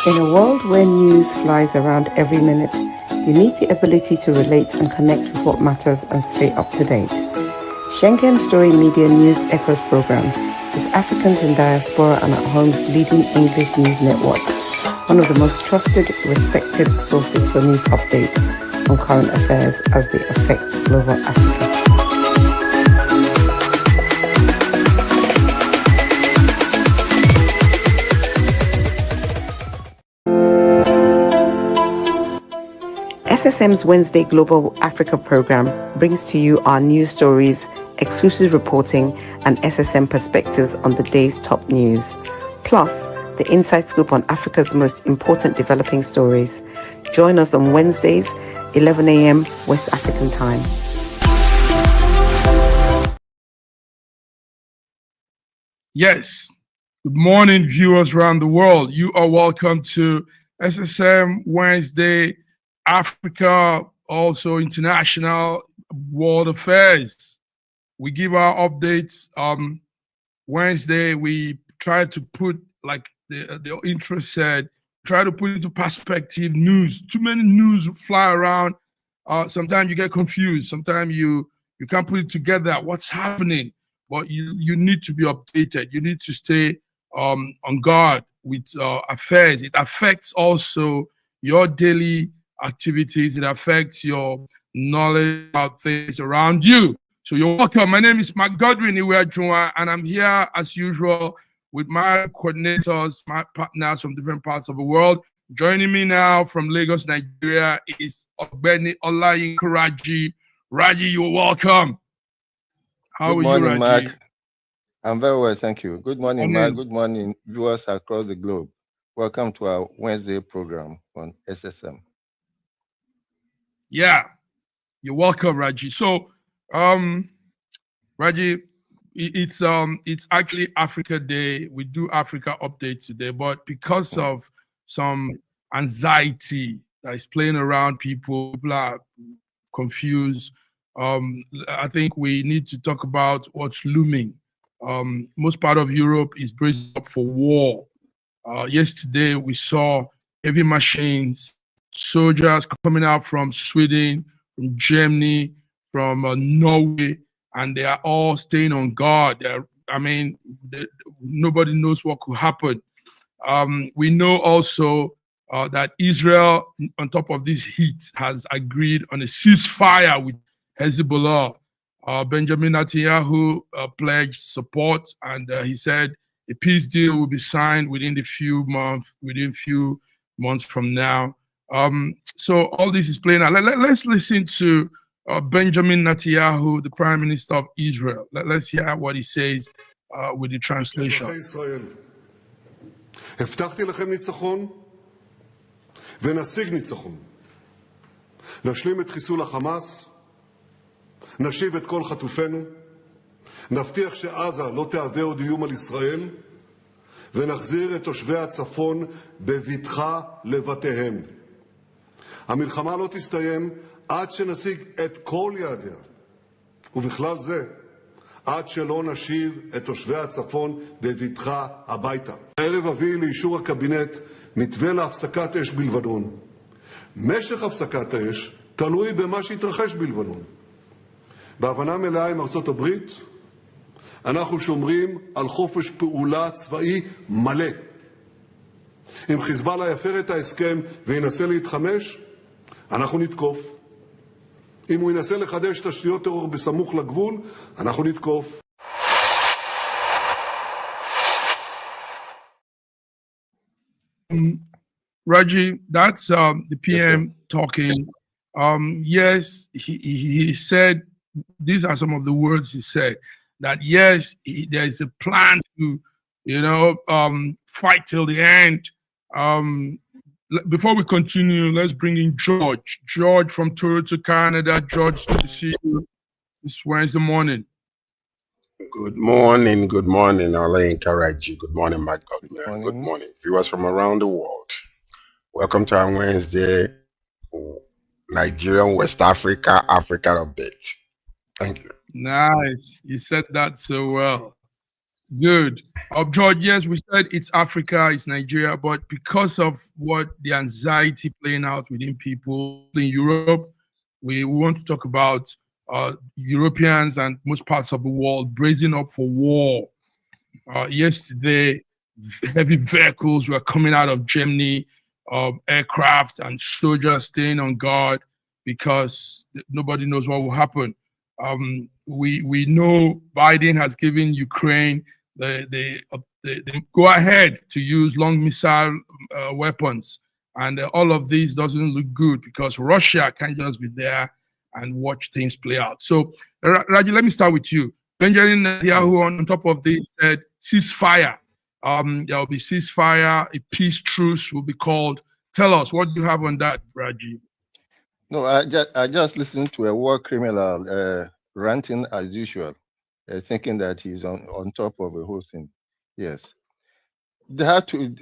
In a world where news flies around every minute, you need the ability to relate and connect with what matters and stay up to date. Schengen Story Media News Echoes program is Africans in Diaspora and at Home's leading English news network, one of the most trusted, respected sources for news updates on current affairs as they affect global Africa. SSM's Wednesday Global Africa program brings to you our news stories, exclusive reporting, and SSM perspectives on the day's top news, plus the inside scoop on Africa's most important developing stories. Join us on Wednesdays, 11 a.m. West African time. Yes. Good morning, viewers around the world. You are welcome to SSM Wednesday Africa, also international world affairs. We give our updates. Wednesday, we try to put, like the intro said, try to put into perspective news. Too many news fly around. Sometimes you get confused. Sometimes you can't put it together. What's happening? But you need to be updated. You need to stay on guard with affairs. It affects also your daily activities. It affects your knowledge about things around you. So you're welcome. My name is Mark Godwin Iweajunwa, and I'm here as usual with my coordinators, my partners from different parts of the world. Joining me now from Lagos, Nigeria is Ogbeni Olayinka Raji. Raji, you're welcome. How are you, Raji? Mark. I'm very well, thank you. Good morning, Mark. Good morning, viewers across the globe. Welcome to our Wednesday program on SSM. Yeah, you're welcome, Raji. So, Raji, it's actually Africa Day. We do Africa update today, but because of some anxiety that is playing around, people are confused. I think we need to talk about what's looming. Most part of Europe is bracing up for war. Yesterday, we saw heavy machines, soldiers coming out from Sweden, from Germany, from Norway, and they are all staying on guard. Nobody knows what could happen. We know also that Israel, on top of this heat, has agreed on a ceasefire with Hezbollah. Benjamin Netanyahu pledged support, and he said a peace deal will be signed within few months from now. So all this is playing out. Let's listen to Benjamin Netanyahu, the Prime Minister of Israel. Let's hear what he says with the translation. הבטחתי לכם ניצחון ונשיג ניצחון. נשלים את חיסול החמאס, נשיב את כל חטופינו, נבטיח שעזה לא תהווה עוד איום על ישראל, ונחזיר את תושבי הצפון בבטחה לבתיהם. המלחמה לא תסתיים עד שנשיג את כל יעדיה, ובכלל זה עד שלא נשיב את תושבי הצפון בבטחה הביתה. הערב אביא לאישור הקבינט מתווה להפסקת אש בלבנון. משך הפסקת האש תלוי במה שהתרחש בלבנון. בהבנה מלאה עם ארצות הברית, אנחנו שומרים על חופש פעולה צבאי מלא. אם חיזבאללה יפר את ההסכם וינסה להתחמש, אנחנו נתקוף. אם הוא ינסה לחדש תשתיות טרור בסמוך לגבול, אנחנו נתקוף. Raji, that's the PM talking. Yes, he said, these are some of the words he said, that yes, there is a plan to, fight till the end. Before we continue, let's bring in George. George from Toronto, Canada. George, good to see you this Wednesday morning. Good morning, Olayinka Raji. Good morning, Matt Godwin. Good morning, viewers from around the world. Welcome to our Wednesday Nigerian West Africa update. Thank you. Nice. You said that so well. Good. George, yes, we said it's Africa, it's Nigeria, but because of what the anxiety playing out within people in Europe, we want to talk about Europeans and most parts of the world bracing up for war. Yesterday, heavy vehicles were coming out of Germany, aircraft and soldiers staying on guard because nobody knows what will happen. We know Biden has given Ukraine the go ahead to use long missile weapons, and all of this doesn't look good because Russia can't just be there and watch things play out. So, Raji, let me start with you. Benjamin Netanyahu on top of this said ceasefire. There will be ceasefire, a peace truce will be called. Tell us, what do you have on that, Raji? No, I just listened to a war criminal ranting as usual, thinking that he's on top of the whole thing. Yes. They have to,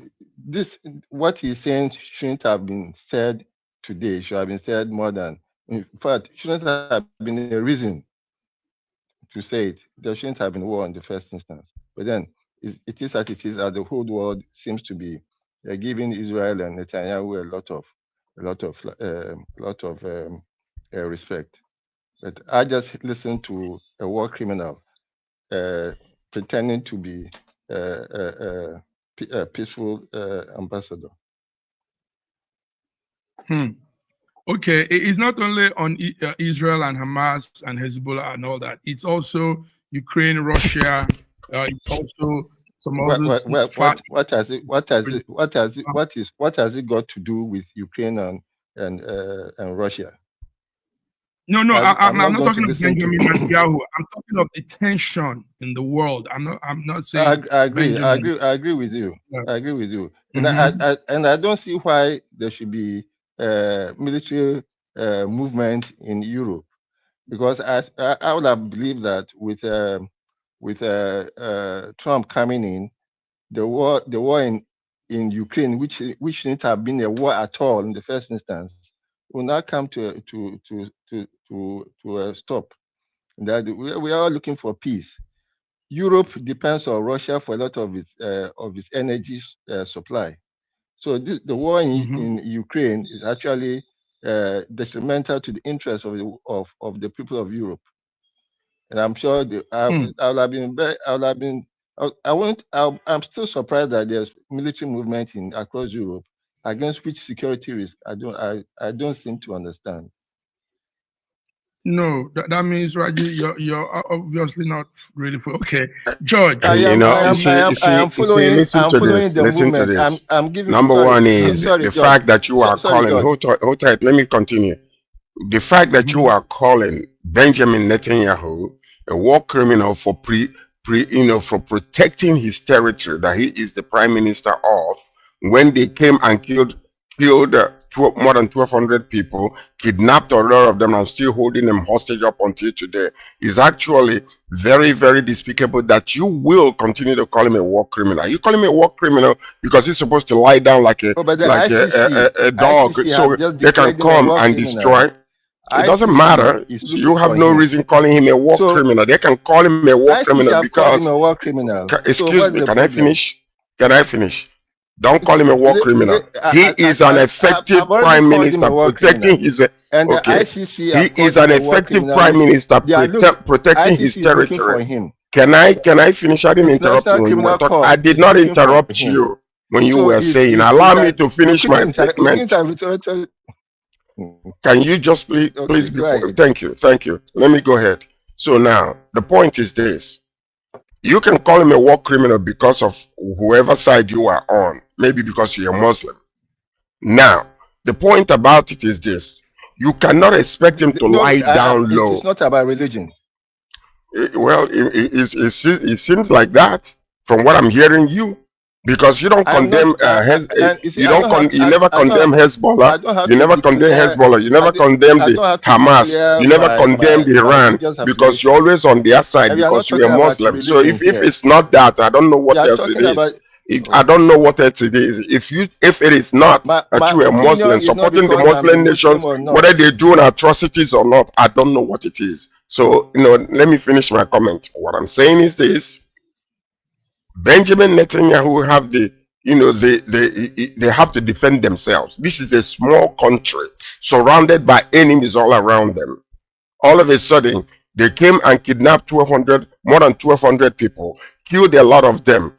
what he's saying shouldn't have been said today, should have been said more than, in fact, shouldn't have been a reason to say it. There shouldn't have been war in the first instance. But then it is as it is, as the whole world seems to be giving Israel and Netanyahu a lot of respect. But I just listened to a war criminal pretending to be a peaceful ambassador. Okay, it's not only on Israel and Hamas and Hezbollah and all that. It's also Ukraine, Russia. It's also some others. What has it got to do with Ukraine and Russia? No, I'm not talking of Benjamin Netanyahu. I'm talking of the tension in the world. I'm not saying. I agree with you. Yeah. I agree with you. Mm-hmm. And I don't see why there should be military movement in Europe, because I would have believed that with Trump coming in, the war in Ukraine, which shouldn't have been a war at all in the first instance, will not come to a stop. That we are looking for peace. Europe depends on Russia for a lot of its energy supply. So the war in Ukraine is actually detrimental to the interests of the people of Europe. And I'm sure I'm still surprised that there's military movement across Europe against which security risk I don't seem to understand. No, that means, Raji, you're obviously not really okay. George, listen to this. I'm giving. Number one is the fact that you are calling. Hold tight. Let me continue. The fact that you are calling Benjamin Netanyahu a war criminal for for protecting his territory that he is the prime minister of, when they came and killed more than 1,200 people, kidnapped a lot of them and still holding them hostage up until today, is actually very, very despicable that you will continue to call him a war criminal. You call him a war criminal because he's supposed to lie down like a dog so they can come and destroy. It doesn't matter. You have no reason calling him a war criminal. They can call him a war criminal because... Excuse me, can I finish? Don't call him a war criminal. He is an effective prime minister protecting his... He is an effective prime minister protecting his territory. Can I finish? I didn't interrupt you when you were talking. I did not interrupt you when you were saying. Allow me to finish my statement. Can you just please be quiet? Thank you. Let me go ahead. So now, the point is this. You can call him a war criminal because of whoever side you are on. Maybe because you're a Muslim. Now, the point about it is this. You cannot expect him to lie down low. It's not about religion. It seems like that from what I'm hearing you. Because you don't condemn you never condemn Hezbollah, you never condemn Hezbollah, you never condemn the Hamas, you never condemn the Iran, because you're always on their side because you're a Muslim. So if it's not that, I don't know what else it is. I don't know what else it is. If it is not that you are a Muslim supporting the Muslim nations, whether they're doing atrocities or not, I don't know what it is. So let me finish my comment. What I'm saying is this. Benjamin Netanyahu have they have to defend themselves. This is a small country surrounded by enemies all around them. All of a sudden, they came and kidnapped more than 1,200 people, killed a lot of them,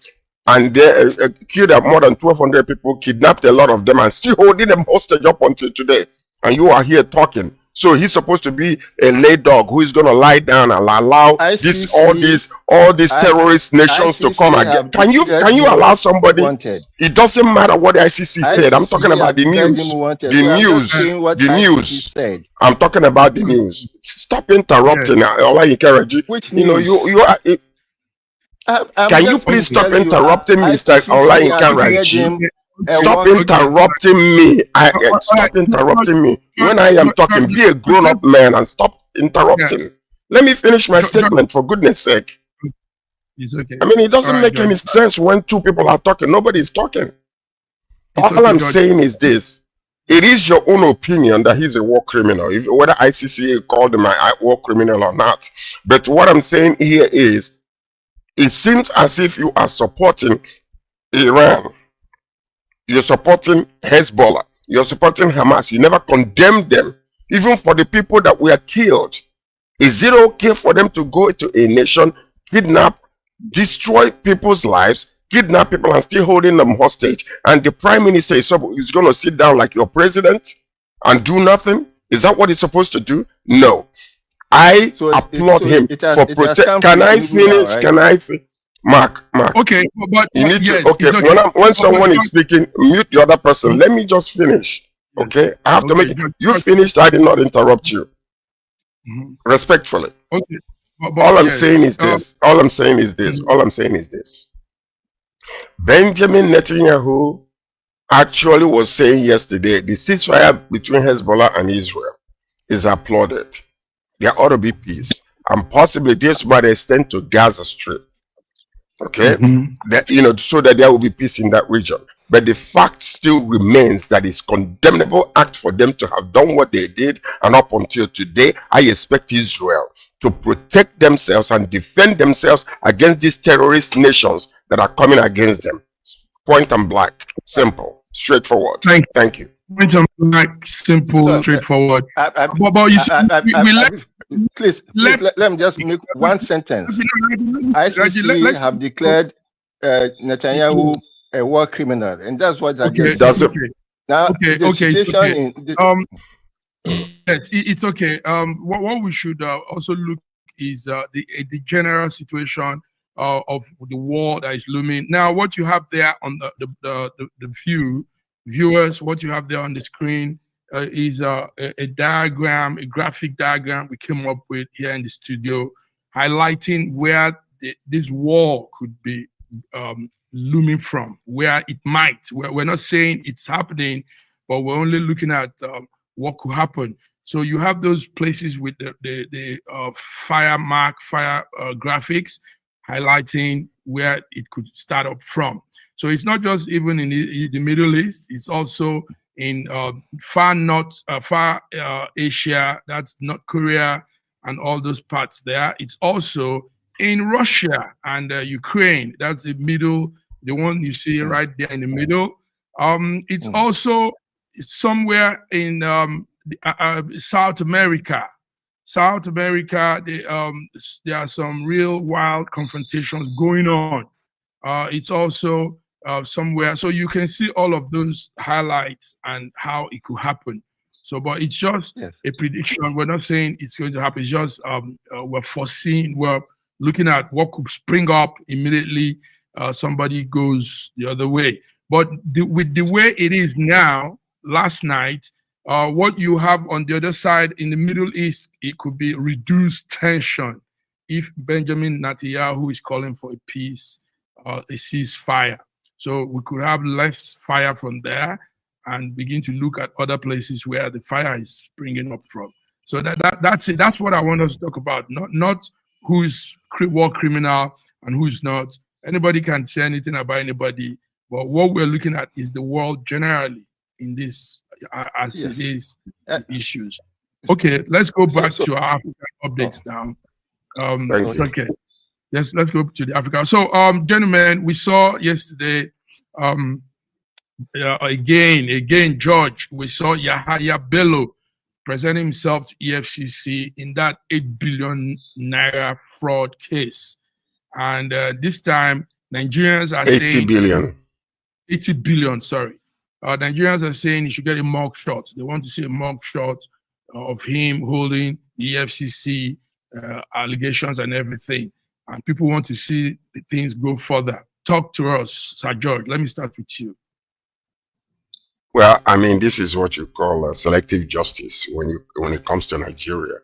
and they killed more than 1,200 people, kidnapped a lot of them, and still holding them hostage up until today. And you are here talking. So he's supposed to be a lay dog who is going to lie down and allow all these terrorist nations to come again. Can you allow somebody? It doesn't matter what the ICC said. I'm talking about the news. The news. I'm talking about the news. Stop interrupting. Which you know, news? you are. Can you please stop interrupting me, Mr. Olayin? Stop interrupting me. Stop interrupting me. When I am talking, be a grown-up man and stop interrupting. Let me finish my statement, for goodness sake. It's okay. I mean, it doesn't make any sense when two people are talking. Nobody is talking. All I'm saying is this. It is your own opinion that he's a war criminal, whether ICC called him a war criminal or not. But what I'm saying here is, it seems as if you are supporting Iran. You're supporting Hezbollah. You're supporting Hamas. You never condemned them, even for the people that were killed. Is it okay for them to go to a nation, kidnap, destroy people's lives, kidnap people and still holding them hostage? And the prime minister is going to sit down like your president and do nothing? Is that what he's supposed to do? No. I applaud him for protect. Can I finish? Right? Can I finish? Mark. Okay, but you need yes, to. Okay, okay. When someone is speaking, mute the other person. Let me just finish. Okay, I have to make it. You finished. I did not interrupt you. Respectfully. Okay. All I'm saying is this. All I'm saying is this. Benjamin Netanyahu actually was saying yesterday the ceasefire between Hezbollah and Israel is applauded. There ought to be peace, and possibly this by the extent to Gaza Strip. Okay, that so that there will be peace in that region. But the fact still remains that it's condemnable act for them to have done what they did, and up until today, I expect Israel to protect themselves and defend themselves against these terrorist nations that are coming against them. Point and blank, simple, straightforward. Thank you. Point and blank, simple, straightforward. Please, let me just make one sentence. ICC have declared Netanyahu a war criminal, and that's what I just said. Now, yes, it's okay. What we should also look is the general situation of the war that is looming. Now, what you have there on the viewers, what you have there on the screen is a diagram, a graphic diagram we came up with here in the studio, highlighting where this war could be looming from, where it might. We're not saying it's happening, but we're only looking at what could happen. So you have those places with the fire graphics highlighting where it could start up from. So it's not just even in the Middle East, it's also in far Asia, that's North Korea and all those parts there. It's also in Russia and Ukraine, that's the one you see right there in the middle. It's also somewhere in South America. South America, there are some real wild confrontations going on. It's also somewhere, so you can see all of those highlights and how it could happen. So, but it's just a prediction. We're not saying it's going to happen. It's just we're foreseeing. We're looking at what could spring up immediately. Somebody goes the other way. But with the way it is now, last night, what you have on the other side in the Middle East, it could be reduced tension if Benjamin Netanyahu is calling for a peace, a ceasefire. So we could have less fire from there and begin to look at other places where the fire is springing up from. So that's it. That's what I want us to talk about. Not who's war criminal and who's not. Anybody can say anything about anybody, but what we're looking at is the world generally in this as it is issues. Okay, let's go back to our African updates now. It's okay. let's go to the Africa. So, gentlemen, we saw yesterday, again, George, we saw Yahaya Bello present himself to EFCC in that 8 billion naira fraud case. And this time, Nigerians are 80 saying... billion. 80 billion, sorry. Nigerians are saying he should get a mug shot. They want to see a mug shot of him holding the EFCC allegations and everything. And people want to see the things go further. Talk to us, Sir George. Let me start with you. Well, I mean, this is what you call selective justice when it comes to Nigeria.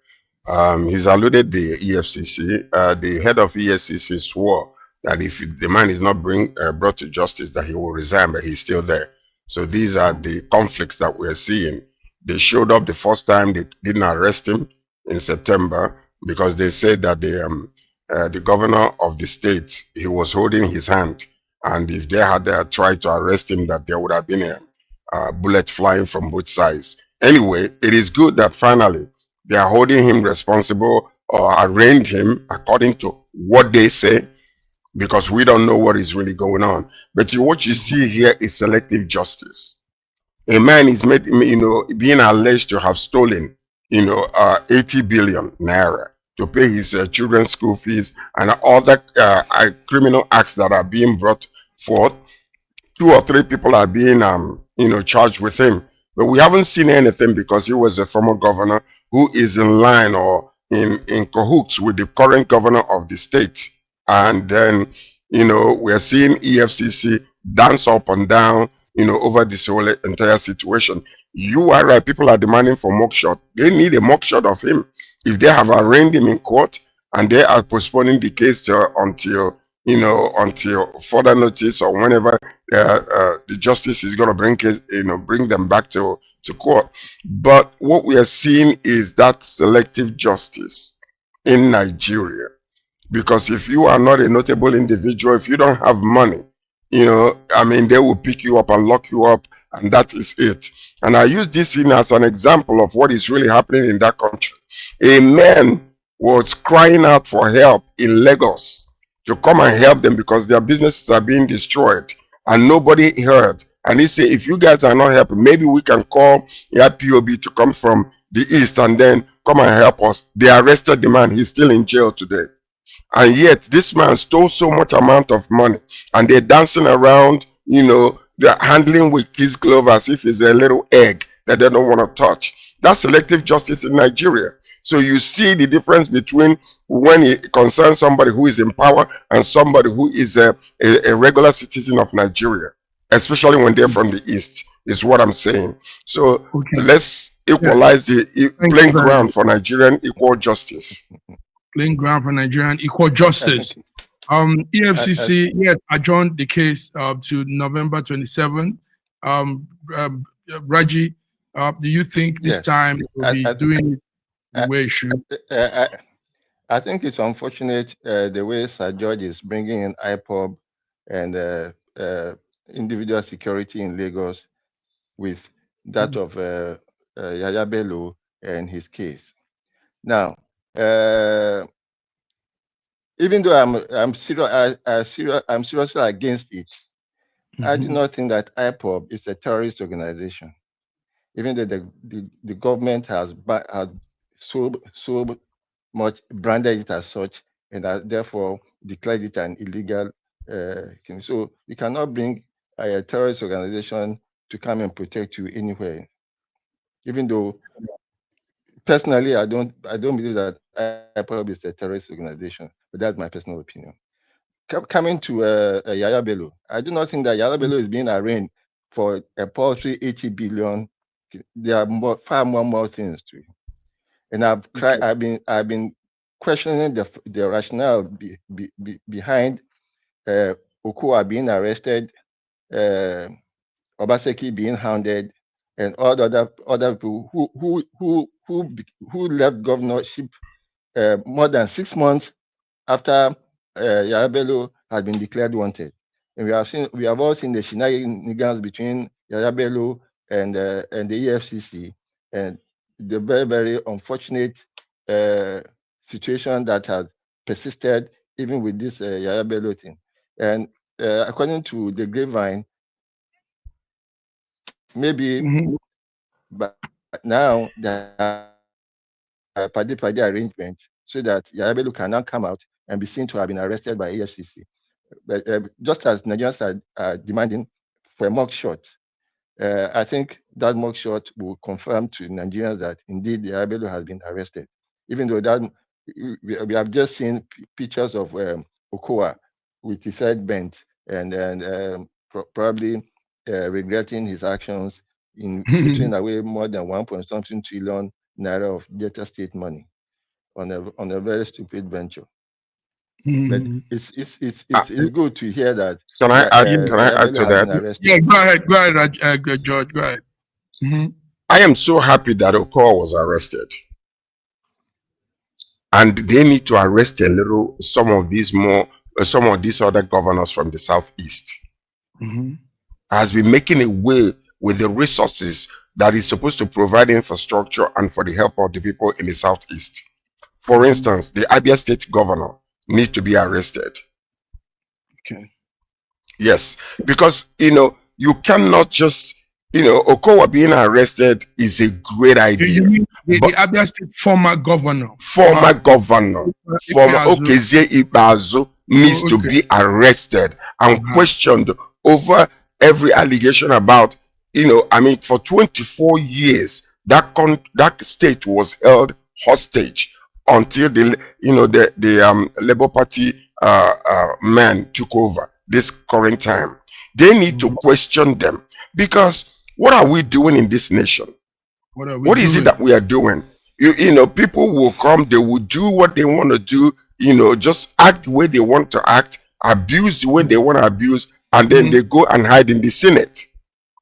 He's alluded the EFCC. The head of EFCC swore that if the man is not brought to justice, that he will resign, but he's still there. So these are the conflicts that we're seeing. They showed up the first time. They didn't arrest him in September because they said that the governor of the state, he was holding his hand, and if they had tried to arrest him, that there would have been a bullet flying from both sides. Anyway, it is good that finally they are holding him responsible or arraigned him according to what they say, because we don't know what is really going on. But what you see here is selective justice. A man is being alleged to have stolen 80 billion naira to pay his children's school fees and other criminal acts that are being brought forth. 2 or 3 people are being charged with him, but we haven't seen anything because he was a former governor who is in line or in cahoots with the current governor of the state. And then we're seeing EFCC dance up and down over this whole entire situation. You are right, people are demanding for mugshot. They need a mugshot of him. If they have arraigned him in court and they are postponing the case until further notice, or whenever the justice is going to bring them back to court. But what we are seeing is that selective justice in Nigeria, because if you are not a notable individual, if you don't have money, they will pick you up and lock you up, and that is it. And I use this in as an example of what is really happening in that country. A man was crying out for help in Lagos to come and help them because their businesses are being destroyed, and nobody heard. And he said, if you guys are not helping, maybe we can call POB to come from the east and then come and help us. They arrested the man. He's still in jail today. And yet this man stole so much amount of money, and they're dancing around, they're handling with his glove as if it's a little egg that they don't want to touch. That's selective justice in Nigeria. So you see the difference between when it concerns somebody who is in power and somebody who is a regular citizen of Nigeria, especially when they're from the East, is what I'm saying. So let's equalize the playing ground for Nigerian equal justice. Playing ground for Nigerian equal justice. EFCC, yes, adjourned the case to November 27. Raji, do you think this time it will be doing it the way it should? I think it's unfortunate the way Sir George is bringing in IPOB and individual security in Lagos with that of Yahaya Bello and his case. Now, even though I'm seriously against it, I do not think that IPOB is a terrorist organization. Even though the government has so much branded it as such, and has therefore declared it an illegal thing. So you cannot bring a terrorist organization to come and protect you anywhere. Even though personally I don't believe that IPOB is a terrorist organization, but that's my personal opinion. Coming to Yahaya Bello, I do not think that Yahaya Bello is being arraigned for a paltry 80 billion. There are far more things to it. And I've been questioning the rationale behind Okoa being arrested, Obaseki being hounded, and all the other people who left governorship more than 6 months after Yahaya Bello had been declared wanted. And we have all seen the shenanigans between Yahaya Bello and the EFCC, and the very, very unfortunate situation that has persisted even with this Yaya Bello thing. And according to the grapevine, maybe but now the party arrangement so that Yaya Bello can now come out and be seen to have been arrested by EFCC. But just as Nigerians are demanding for a mugshot, I think that mugshot will confirm to Nigerians that indeed Yaya Bello has been arrested. Even though that we have just seen pictures of Okoa with his head bent and probably regretting his actions in putting away more than 1.something trillion naira of Delta State money on a very stupid venture. But it's good to hear that. Can I add to that? Yeah, go ahead, George. Go ahead. I am so happy that Okoa was arrested, and they need to arrest some of these other governors from the southeast. Has been making a way with the resources that is supposed to provide infrastructure and for the help of the people in the southeast. For instance, the Abia State governor needs to be arrested. Okay. Yes, because you cannot just Okowa being arrested is a great idea. You mean the Abia State former governor? Former Okezie Ikpeazu needs to be arrested and questioned over every allegation about, for 24 years, that state was held hostage until the Labour Party men took over this current time. They need to question them, because what are we doing in this nation? What is it that we are doing? People will come, they will do what they want to do, just act the way they want to act, abuse the way they want to abuse, and then they go and hide in the Senate.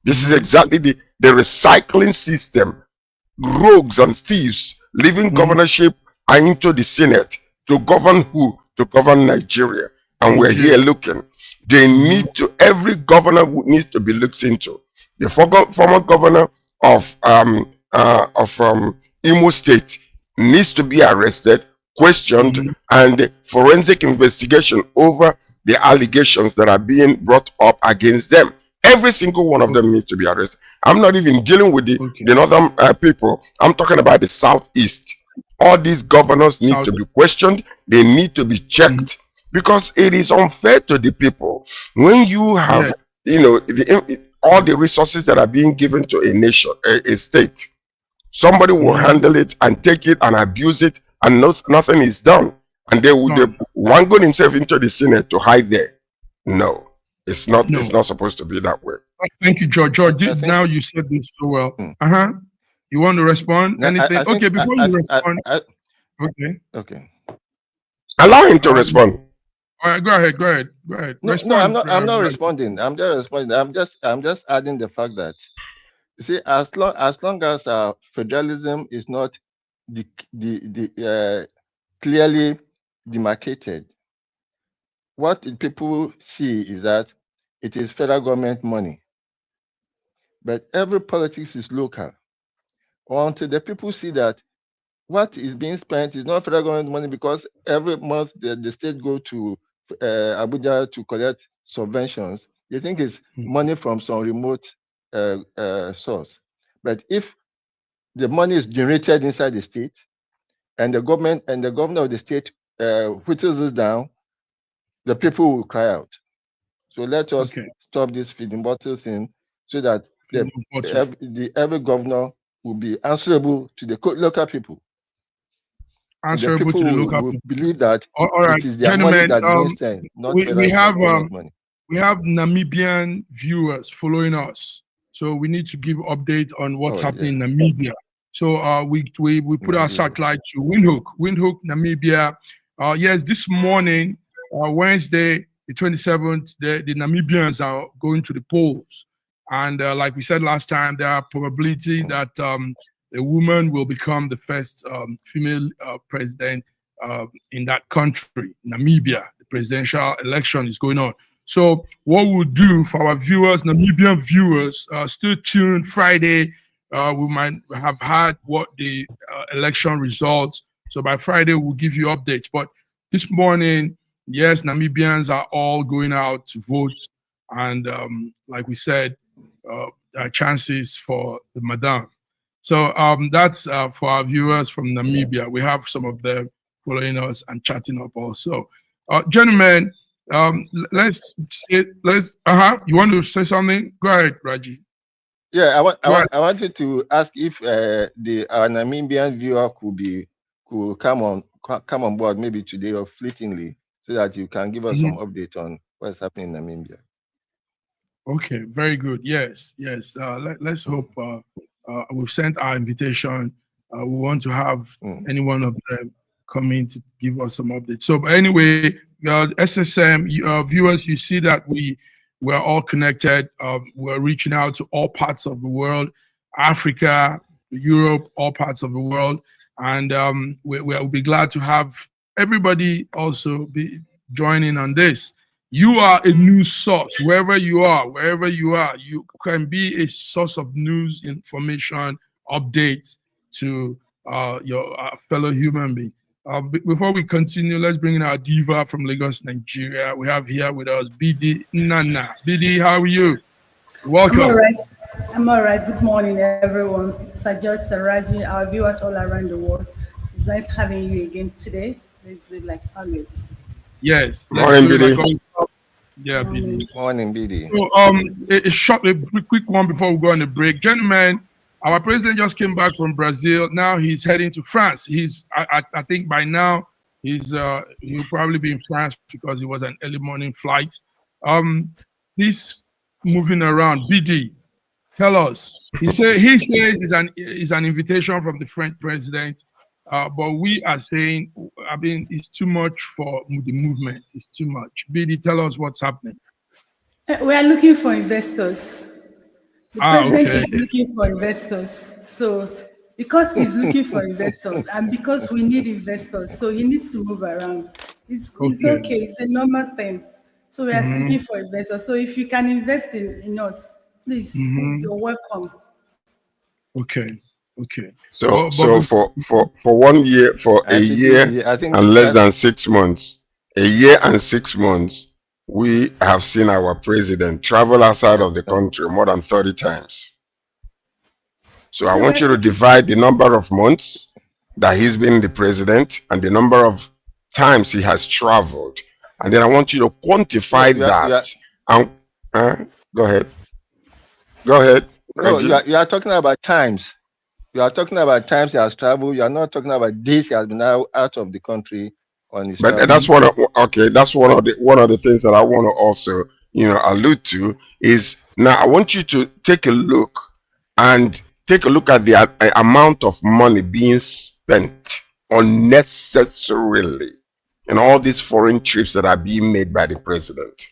This is exactly the recycling system. Rogues and thieves leaving governorship and into the Senate to govern who? To govern Nigeria. And we're here looking. They need to, every governor needs to be looked into. The former governor of Imo State needs to be arrested, questioned, and forensic investigation over the allegations that are being brought up against them. Every single one of them needs to be arrested. I'm not even dealing with the northern people. I'm talking about the southeast. All these governors need to be questioned. They need to be checked, because it is unfair to the people when you have all the resources that are being given to a nation, a state. Somebody will handle it and take it and abuse it, and nothing is done, and they will wangle himself into the Senate to hide there. No, it's not. It's not supposed to be that way. Thank you, George. George, now you said this so well. You want to respond? Anything? Before you respond. Okay. Allow him to respond. All right, go ahead. No, I'm not responding. I'm just responding. I'm just adding the fact that, you see, as long as federalism is not clearly demarcated, what people see is that it is federal government money, but every politics is local. Until the people see that what is being spent is not federal government money, because every month the state go to Abuja to collect subventions, they think it's money from some remote source. But if the money is generated inside the state, and the government and the governor of the state whittles it down, the people will cry out. So let us stop this feeding bottle thing, so that every governor will be answerable to the local people. Answerable to the local people. Believe that it is their money that being spent, not we have money. We have Namibian viewers following us, so we need to give update on what's happening in Namibia. So we put our satellite to Windhoek, Namibia. Yes, this morning, Wednesday, the 27th, the Namibians are going to the polls. And like we said last time, there are probability that a woman will become the first female president in that country, Namibia. The presidential election is going on. So what we'll do for our viewers, Namibian viewers, stay tuned. Friday, we might have had what the election results. So by Friday, we'll give you updates. But this morning, yes, Namibians are all going out to vote. And like we said, there are chances for the Madam. So that's for our viewers from Namibia. We have some of them following us and chatting up also. Gentlemen, let's. You want to say something? Go ahead, Raji. Yeah, I wanted to ask if our Namibian viewer could come on board maybe today or fleetingly, so that you can give us some update on what's happening in Namibia. Okay, very good. Yes. Let's hope we've sent our invitation. We want to have any one of them come in to give us some updates. So, but anyway, SSM viewers, you see that we're all connected. We're reaching out to all parts of the world, Africa, Europe, all parts of the world, and we'll be glad to have everybody also be joining on this. You are a news source wherever you are. You can be a source of news, information, updates to your fellow human being. Before we continue, let's bring in our diva from Lagos, Nigeria. We have here with us BD Nana. BD, how are you? Welcome. I'm all right. Good morning, everyone. Sajjad, Saraji, our viewers all around the world. It's nice having you again today. It's like always. Yes. Morning, BD. Yeah, BD. Morning, BD. So, a quick one before we go on a break. Gentlemen, our president just came back from Brazil. Now he's heading to France. I think by now he'll probably be in France because it was an early morning flight. He's moving around. BD, tell us. He says it's an invitation from the French president. But we are saying, it's too much for the movement. It's too much. BD, tell us what's happening. We are looking for investors. The president is looking for investors. So because he's looking for investors and because we need investors, so he needs to move around. It's okay. It's a normal thing. So we are seeking for investors. So if you can invest in us, please, you're welcome. Okay. So for 1 year, for a year and less than 6 months, a year and 6 months, we have seen our president travel outside of the country more than 30 times. So I want you to divide the number of months that he's been the president and the number of times he has traveled, and then I want you to quantify that. Go ahead. No, you are talking about times. You are talking about times he has traveled. You are not talking about days he has been out of the country on his. But that's one of the things that I want to also allude to is now I want you to take a look at the amount of money being spent unnecessarily in all these foreign trips that are being made by the president,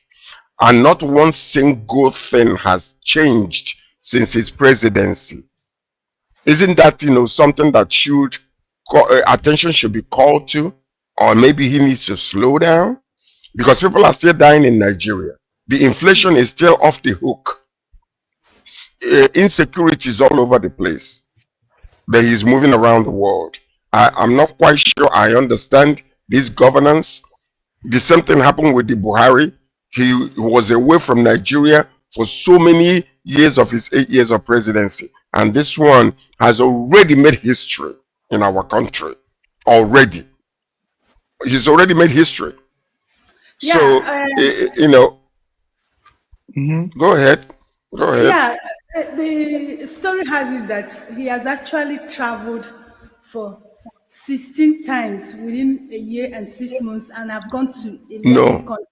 and not one single thing has changed since his presidency. Isn't that something that attention should be called to, or maybe he needs to slow down? Because people are still dying in Nigeria. The inflation is still off the hook. Insecurity is all over the place. But he's moving around the world. I'm not quite sure I understand this governance. The same thing happened with the Buhari. He was away from Nigeria for so many years of his 8 years of presidency. And this one has already made history in our country. Already. He's already made history. Yeah, so, Go ahead. Yeah, the story has it that he has actually traveled for 16 times within a year and 6 months and have gone to 11 countries.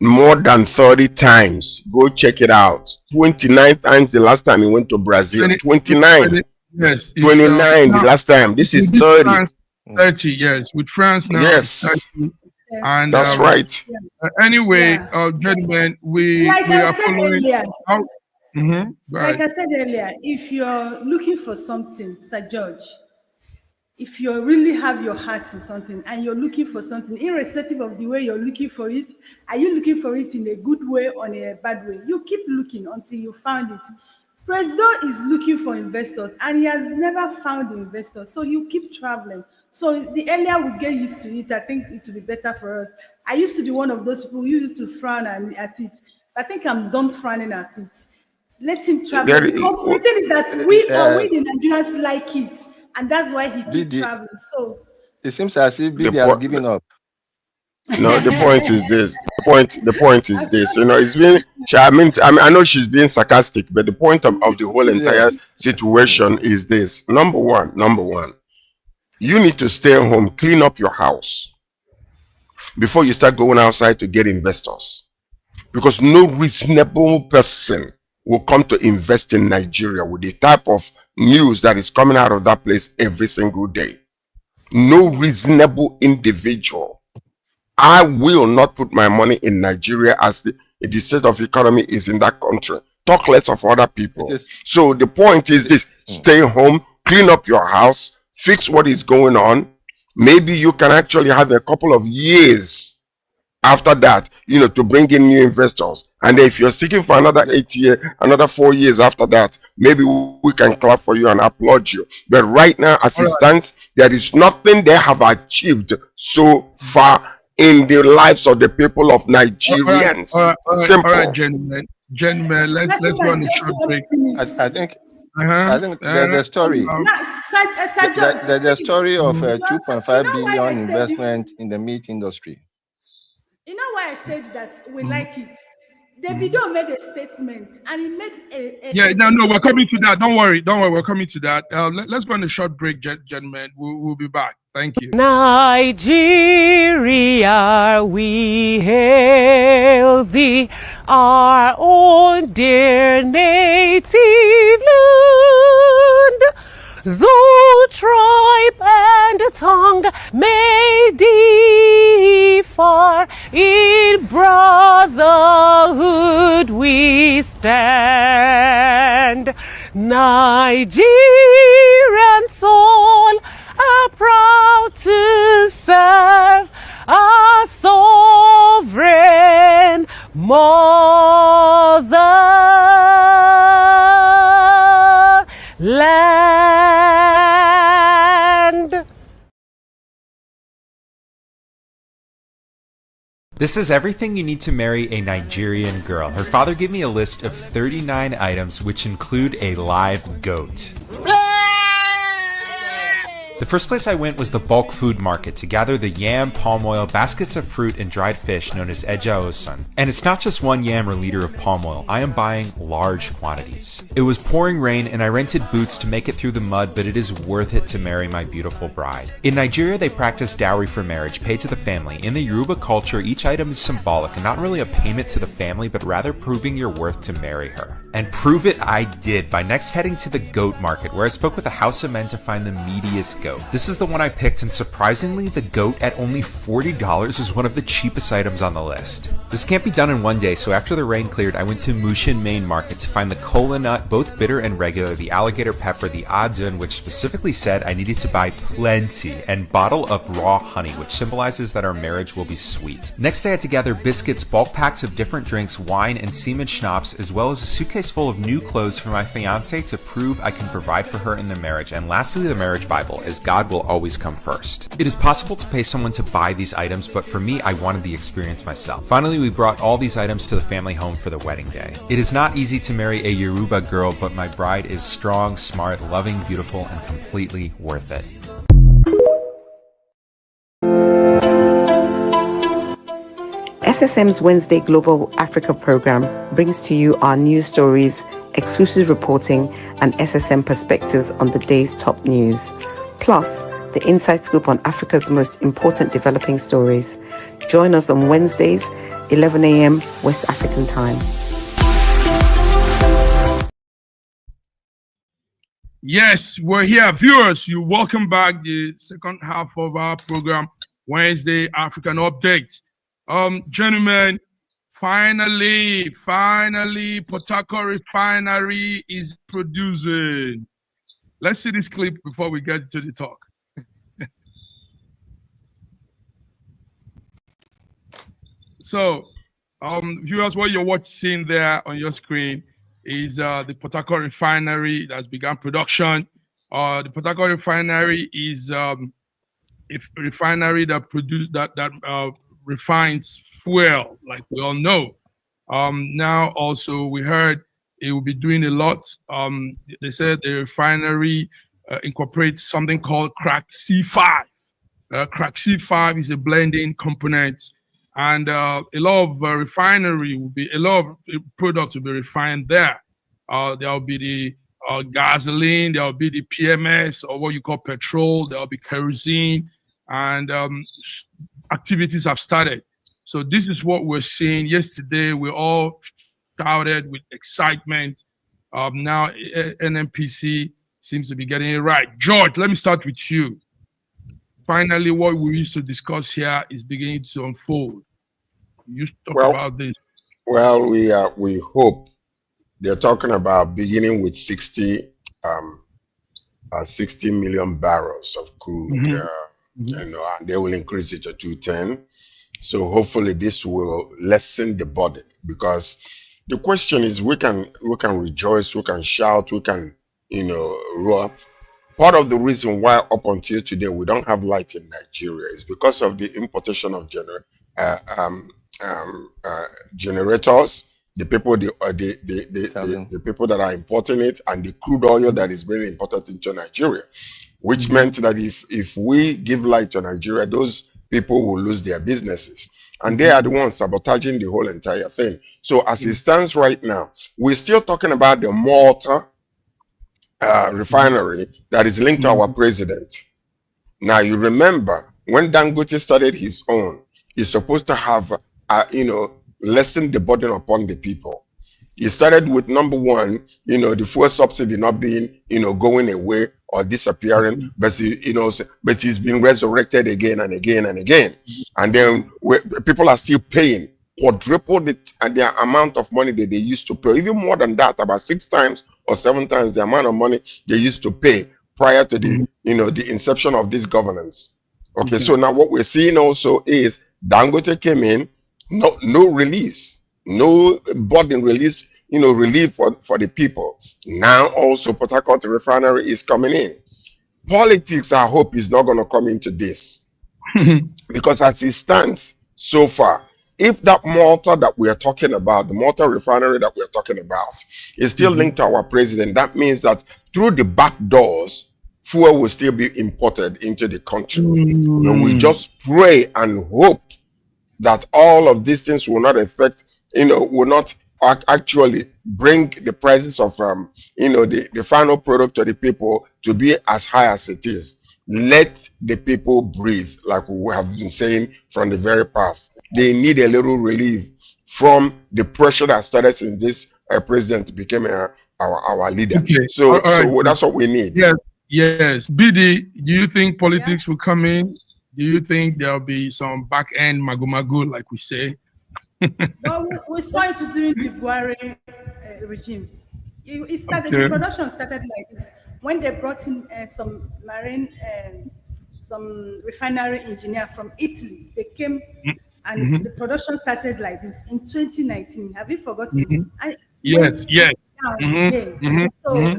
More than 30 times. Go check it out. 29 times the last time he went to Brazil. 29. Yes. 29 the last time. This is 30. France, 30, yes. With France now. Yes. And that's right. Anyway, gentlemen, we are following. Like I said earlier, if you're looking for something, Sir George, if you really have your heart in something and you're looking for something, irrespective of the way you're looking for it, are you looking for it in a good way or in a bad way? You keep looking until you found it. President is looking for investors and he has never found investors. So you keep traveling So the earlier we get used to it, I think it will be better for us. I used to be one of those people who used to frown at it. I think I'm done frowning at it. Let him travel, because the thing is that we the Nigerians like it, and that's why he keeps traveling. So it seems as if BD has given up. No, the point is this. The point is this. You know, it's been. I know she's being sarcastic, but the point of the whole entire situation is this. Number one, you need to stay home, clean up your house before you start going outside to get investors, because no reasonable person will come to invest in Nigeria with the type of news that is coming out of that place every single day. No reasonable individual. I will not put my money in Nigeria as the state of economy is in that country. Talk less of other people. So the point is this: stay home, clean up your house, fix what is going on. Maybe you can actually have a couple of years after that, you know, to bring in new investors. And if you're seeking for another 8 years, another 4 years after that, maybe we can clap for you and applaud you. But right now, as it stands, there is nothing they have achieved so far in the lives of the people of Nigerians. Simple. All right, gentlemen, let's go on a short break. I think there's a story. There's a story of a 2.5 billion investment in the meat industry. You know why I said that we like it? Davido made a statement, and he made no, we're coming to that. Don't worry, we're coming to that. Let's go on a short break, gentlemen. We'll be back. Thank you. Nigeria, we hail thee, our own dear native land. Though tribe and tongue may differ, in brotherhood we stand. Nigerian soul are proud to serve our sovereign motherland. This is everything you need to marry a Nigerian girl. Her father gave me a list of 39 items which include a live goat. The first place I went was the bulk food market to gather the yam, palm oil, baskets of fruit, and dried fish known as eja osun. And it's not just 1 yam or liter of palm oil, I am buying large quantities. It was pouring rain and I rented boots to make it through the mud, but it is worth it to marry my beautiful bride. In Nigeria, they practice dowry for marriage, paid to the family. In the Yoruba culture, each item is symbolic and not really a payment to the family, but rather proving your worth to marry her. And prove it I did by next heading to the goat market, where I spoke with a house of men to find the meatiest goat. This is the one I picked, and surprisingly, the goat at only $40 is one of the cheapest items on the list. This can't be done in one day, so after the rain cleared, I went to Mushin Main Market to find the kola nut, both bitter and regular, the alligator pepper, the adun, which specifically said I needed to buy plenty, and bottle of raw honey, which symbolizes that our marriage will be sweet. Next, I had to gather biscuits, bulk packs of different drinks, wine, and semen schnapps, as well as a suitcase full of new clothes for my fiancé to prove I can provide for her in the marriage. And lastly, the marriage Bible, as God will always come first. It is possible to pay someone to buy these items, but for me, I wanted the experience myself. Finally, we brought all these items to the family home for the wedding day. It is not easy to marry a Yoruba girl, but my bride is strong, smart, loving, beautiful, and completely worth it. SSM's Wednesday Global Africa program brings to you our news stories, exclusive reporting, and SSM perspectives on the day's top news. Plus, the inside scoop on Africa's most important developing stories. Join us on Wednesdays, 11 a.m. West African time. Yes, we're here. Viewers, you're welcome back. The second half of our program, Wednesday African Update. Gentlemen, finally, Port Harcourt refinery is producing. Let's see this clip before we get to the talk. So, viewers, what you're watching there on your screen is the Port Harcourt refinery that's begun production. The Port Harcourt refinery is refinery that refines fuel, like we all know. Now also we heard it will be doing a lot. They said the refinery incorporates something called crack C5. Crack C5 is a blending component, and a lot of refinery will be, a lot of products will be refined there. There will be the gasoline, there will be the PMS, or what you call petrol, there will be kerosene, and activities have started. So this is what we're seeing. Yesterday, we all shouted with excitement. Now NNPC seems to be getting it right. George, let me start with you. Finally, what we used to discuss here is beginning to unfold. You talk about this. Well, we hope. They're talking about beginning with 60 million barrels of crude, and they will increase it to 210. So hopefully this will lessen the burden, because the question is, we can rejoice, we can shout, we can roar. Part of the reason why up until today we don't have light in Nigeria is because of the importation of generators. The people, the people that are importing it, and the crude oil that is being imported into Nigeria, which meant that if we give light to Nigeria, those people will lose their businesses, and they are the ones sabotaging the whole entire thing. So as it stands right now, we're still talking about the Malta refinery that is linked to our president. Now you remember when Dangote started his own, he's supposed to have lessen the burden upon the people. He started with number one, the fuel subsidy not being, going away or disappearing, but but he's been resurrected again and again and again. And then people are still paying quadrupled it, and the amount of money that they used to pay, even more than that, about 6 times or 7 times the amount of money they used to pay prior to the, the inception of this governance. Okay, so now what we're seeing also is Dangote came in. No release, no burden release, relief for the people. Now also Port Harcourt refinery is coming in. Politics, I hope, is not going to come into this. Because as it stands so far, if that Malta that we are talking about, the Malta refinery that we are talking about, is still linked to our president, that means that through the back doors, fuel will still be imported into the country. We just pray and hope that all of these things will not affect, will not actually bring the prices of, the final product to the people to be as high as it is. Let the people breathe, like we have been saying from the very past. They need a little relief from the pressure that started since this president became our leader. Okay. So that's what we need. Yes. BD, do you think politics will come in? Do you think there'll be some back-end magu-magu, like we say? Well, we saw it during the Buhari regime. It started, the production started like this. When they brought in some refinery engineer from Italy, they came and the production started like this in 2019. Have you forgotten? Yes. So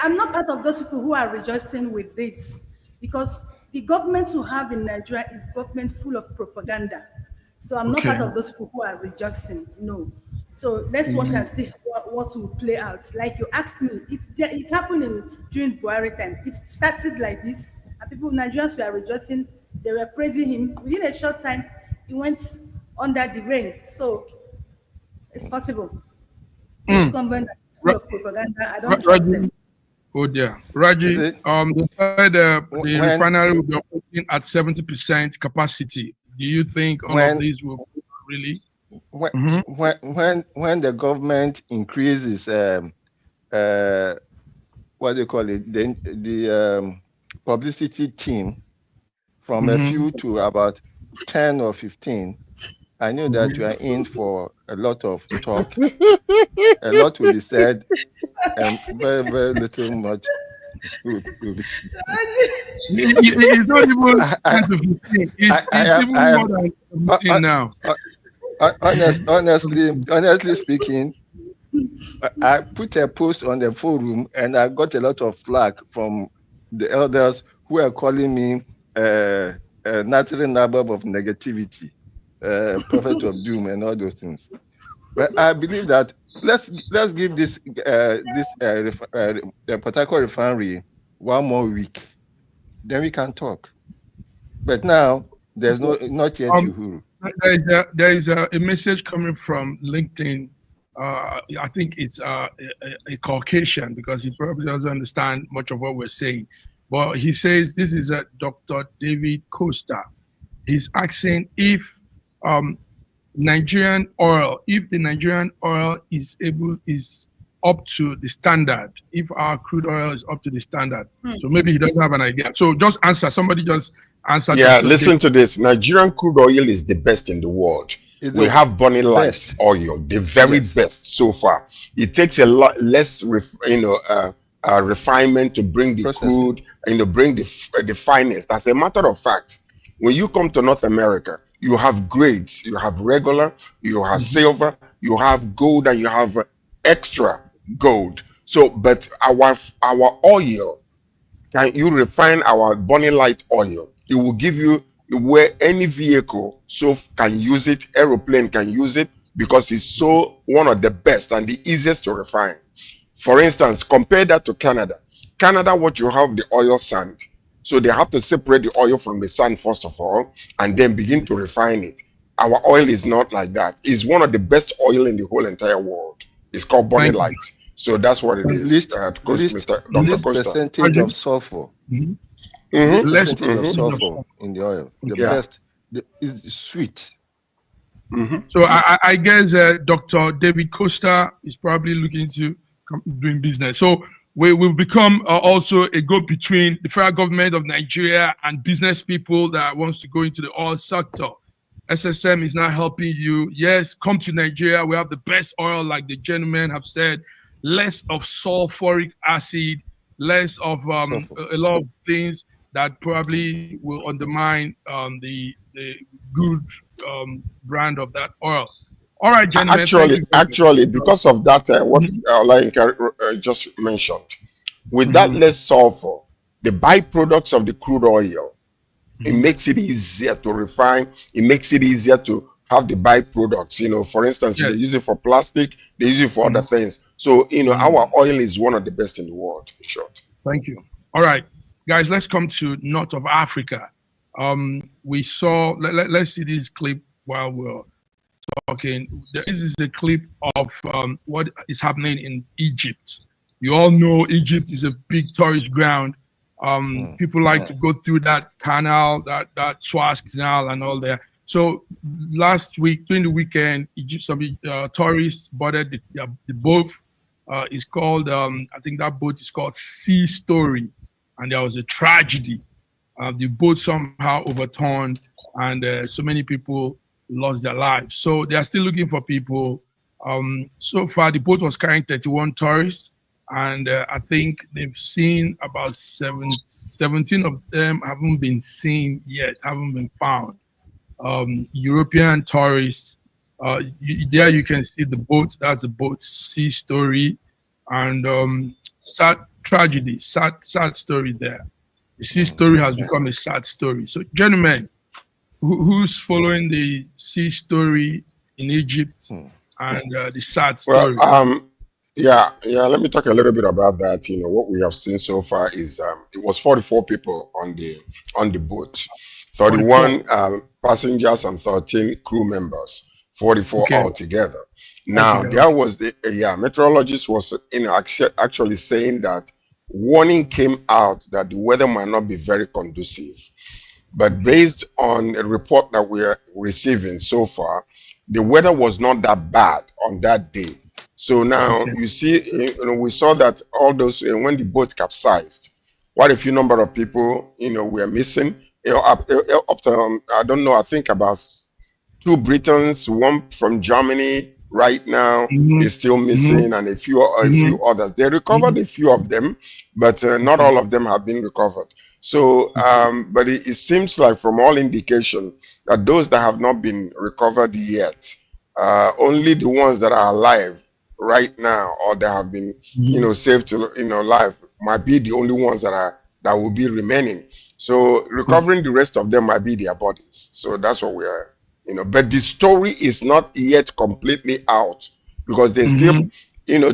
I'm not part of those people who are rejoicing with this, because the government we have in Nigeria is government full of propaganda. So I'm not part of those people who are rejoicing. No. So let's watch and see what will play out. Like you asked me, it happened during Buhari time. It started like this, and people, Nigerians were rejoicing. They were praising him. Within a short time, he went under the rain. So it's possible. This government is full of propaganda. I don't trust them. Oh dear, Raji. They said the refinery will be operating at 70% capacity. Do you think all of these will really? When the government increases what do you call it, the publicity team from a few to about 10 or 15, I knew that you are in for a lot of talk. A lot will be said, and very, very little much will be. It's not even 10 to 15. It's even more than 15 now. Honestly speaking, I put a post on the forum and I got a lot of flack from the elders who are calling me natural nabab of negativity, prophet of doom, and all those things. But I believe that let's give this Port Harcourt refinery 1 more week, then we can talk. But now there's not yet Uhuru. There is a message coming from LinkedIn. I think it's a Caucasian, because he probably doesn't understand much of what we're saying. But he says this is Dr. David Costa. He's asking if Nigerian oil, if the Nigerian oil is up to the standard, if our crude oil is up to the standard. So maybe he doesn't have an idea. So just answer. Somebody just answer. Yeah, listen to this. Nigerian crude oil is the best in the world. We have Bonny Light oil, the very best so far. It takes a lot less, refinement to bring the crude, bring the finest. As a matter of fact, when you come to North America, you have grades, you have regular, you have silver, you have gold, and you have extra gold. So, but our oil, can you refine our Bonny Light oil? It will give you where any vehicle can use it, aeroplane can use it, because it's so one of the best and the easiest to refine. For instance, compare that to Canada. Canada, what you have, the oil sand. So they have to separate the oil from the sand first of all, and then begin to refine it. Our oil is not like that. It's one of the best oil in the whole entire world. It's called Bonny Light. So that's what it is. Dr. Costa. Percentage of sulfur. Less of sulfur in the oil. The best is sweet. So I guess Dr. David Costa is probably looking to doing business. So we've become also a go-between the federal government of Nigeria and business people that wants to go into the oil sector. SSM is not helping you. Yes, come to Nigeria. We have the best oil, like the gentlemen have said. Less of sulfuric acid, less of a lot of things that probably will undermine the good brand of that oil. All right, gentlemen. Actually, because of that, what just mentioned, with that less sulfur, the byproducts of the crude oil, it makes it easier to refine. It makes it easier to have the byproducts. For instance, they use it for plastic, they use it for other things. So, our oil is one of the best in the world, in short. Thank you. All right, guys, let's come to North of Africa. We saw, let's see this clip while we're talking. This is a clip of what is happening in Egypt. You all know Egypt is a big tourist ground. People like to go through that canal, that Suez Canal and all that. So last week, during the weekend, Egypt, some tourists boarded the boat. It's called, I think that boat is called Sea Story. And there was a tragedy. The boat somehow overturned, and so many people lost their lives. So they are still looking for people. So far, the boat was carrying 31 tourists, and I think they've seen about 17 of them haven't been seen yet, haven't been found. European tourists, there you can see the boat. That's the boat Sea Story, and sad tragedy, sad story there. The Sea Story has become a sad story. So, gentlemen, who's following the Sea Story in Egypt and the sad story? Well, let me talk a little bit about that. What we have seen so far is it was 44 people on the boat, 31 passengers and 13 crew members, 44 altogether. Now, there was the meteorologist was actually saying that warning came out that the weather might not be very conducive. But based on a report that we are receiving so far, the weather was not that bad on that day. So now you see, we saw that all those, when the boat capsized, quite a few number of people, were missing. Up to, I don't know, I think about 2 Britons, 1 from Germany right now is still missing, and a few others. They recovered a few of them, but not all of them have been recovered. So, but it seems like from all indication that those that have not been recovered yet, only the ones that are alive right now or that have been, saved to, life might be the only ones that are that will be remaining. So recovering the rest of them might be their bodies. So that's what we are, but the story is not yet completely out, because they're still,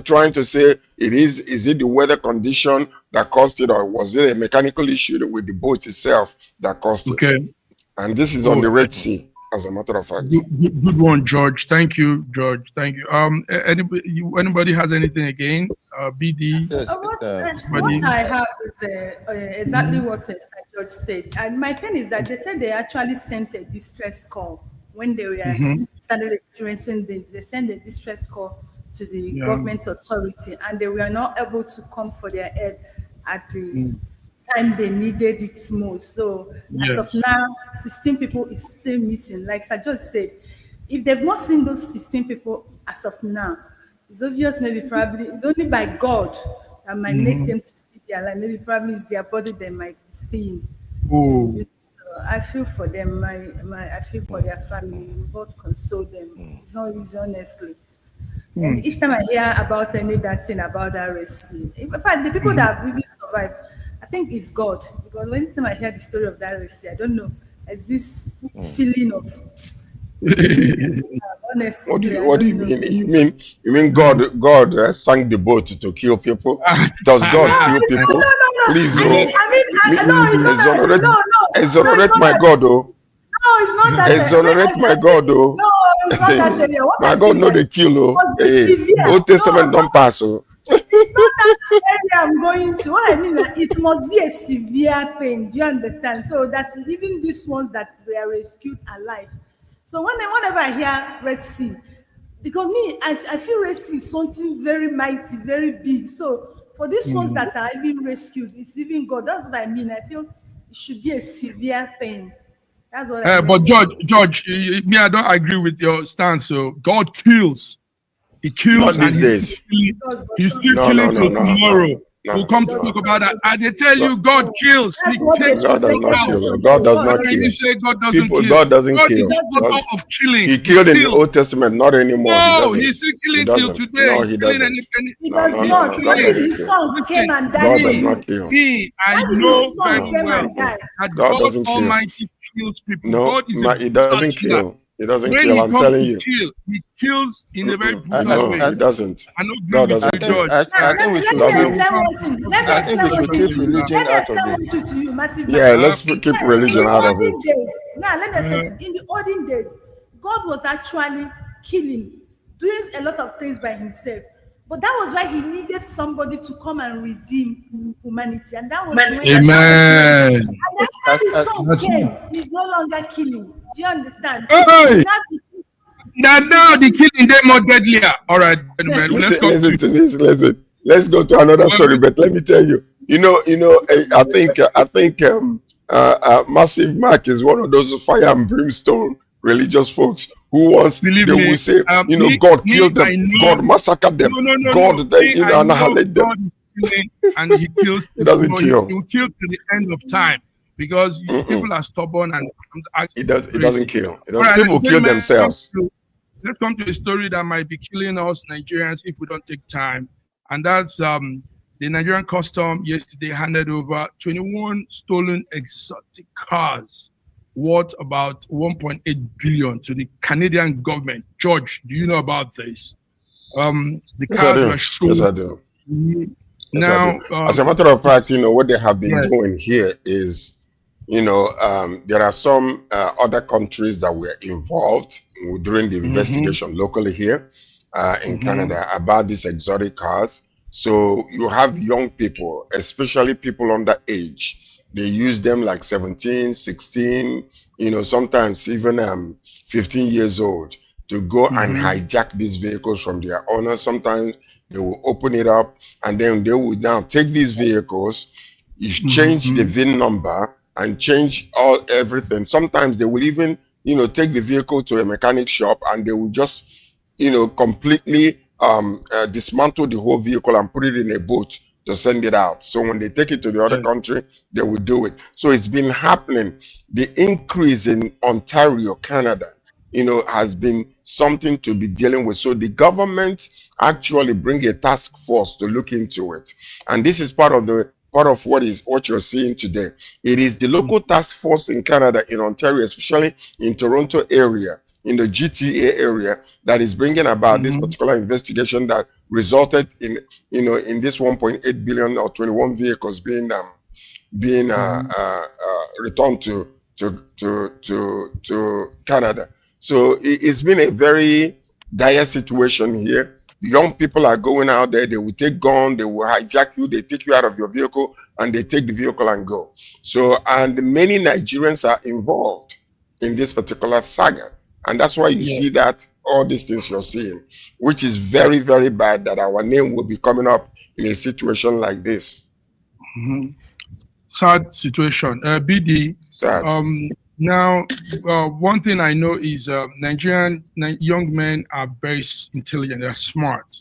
trying to say is it the weather condition that caused it, or was it a mechanical issue with the boat itself that caused it? And this is on the Red Sea, as a matter of fact. Good one, George. Thank you, George. Thank you. Anybody has anything again? BD. Yes, what I have is exactly what George said. And my thing is that they said they actually sent a distress call when they were started experiencing this. They sent a distress call to the government authority, and they were not able to come for their aid at the time they needed it most. So as of now, 16 people is still missing. Like Sir George said, if they've not seen those 16 people as of now, it's obvious probably it's only by God that might make them to see their life. Maybe probably it's their body they might be seeing. So I feel for them. I feel for their family. We both console them. It's not easy, honestly. And each time I hear about any that thing about that Red Sea, in fact, the people that have really survived, I think it's God. Because when I hear the story of that Red Sea, I don't know, it's this feeling of honestly. What do you mean? You mean God sank the boat to kill people? Does God kill people? No. Please, exonerate my God, oh. No, it's not that. Exonerate my God, oh. No, it's not that area. My God, no, they kill, oh. Old Testament don't pass, oh. It's not that area I'm going to. What I mean, like, it must be a severe thing. Do you understand? So that's even these ones that were rescued alive. So whenever I hear Red Sea, because me, I feel Red Sea is something very mighty, very big. So for these ones that are even rescued, it's even God. That's what I mean. I feel it should be a severe thing. That's what I mean. But George, me, I don't agree with your stance. So God kills. He kills. Not these days. He's still killing till tomorrow. We'll come to talk about that. And they tell you God kills. He takes God does not kill. God does not kill. You say God doesn't kill. God doesn't kill. God of killing. He killed in the Old Testament, not anymore. No, he's still killing till today. No, he doesn't. He does not. His son came and died. God does not kill. I know very well that God Almighty kills people. No, he doesn't kill. He doesn't kill. I'm telling you. He kills in a very brutal way. He doesn't. I know God doesn't kill. I think we should keep religion out of this. Yeah, let's keep religion out of it. Now, let me say, in the olden days, God was actually killing, doing a lot of things by himself. But that was why he needed somebody to come and redeem humanity. And that was Amen. And after his son came, he's no longer killing. Do you understand? Hey! Now the killing them more deadlier. All right, let's go to this. Let's go to another story. But let me tell you, I think Massive Mark is one of those fire and brimstone religious folks who wants they will say, God killed them, God massacred them, God annihilate them. And he kills. He doesn't kill. He will kill to the end of time. Because people are stubborn and it doesn't kill. People kill themselves. Let's come to a story that might be killing us Nigerians if we don't take time. And that's the Nigerian custom yesterday handed over 21 stolen exotic cars worth about 1.8 billion to the Canadian government. George, do you know about this? The cars were stolen. Yes, I do. Now, as a matter of fact, what they have been doing here is, there are some other countries that were involved during the investigation locally here in Canada about these exotic cars. So you have young people, especially people under age. They use them like 17, 16, sometimes even 15 years old to go and hijack these vehicles from their owners. Sometimes they will open it up and then they will now take these vehicles, change the VIN number, and change everything. Sometimes they will even, take the vehicle to a mechanic shop and they will just, completely dismantle the whole vehicle and put it in a boat to send it out. So when they take it to the other country, they will do it. So it's been happening. The increase in Ontario, Canada, has been something to be dealing with. So the government actually bring a task force to look into it. And this is part of part of what you're seeing today. It is the local task force in Canada, in Ontario, especially in Toronto area, in the GTA area, that is bringing about this particular investigation that resulted in, in this 1.8 billion or 21 vehicles being returned to Canada. So it's been a very dire situation here. Young people are going out there, they will take gun, they will hijack you, they take you out of your vehicle, and they take the vehicle and go. So, and many Nigerians are involved in this particular saga. And that's why you see that all these things you're seeing, which is very, very bad that our name will be coming up in a situation like this. Sad situation. BD. Sad. Now, one thing I know is Nigerian young men are very intelligent. They're smart.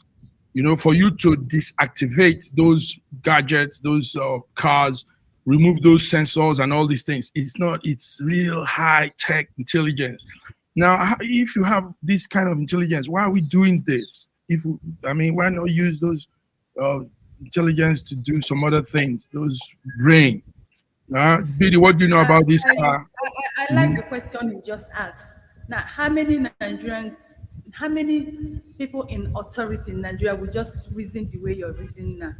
You know, for you to deactivate those gadgets, those cars, remove those sensors and all these things, it's real high-tech intelligence. Now, if you have this kind of intelligence, why are we doing this? Why not use those intelligence to do some other things, those brain? Biddy, what do you know about this car? I like the question you just asked. Now, how many people in authority in Nigeria will just reason the way you're reasoning now?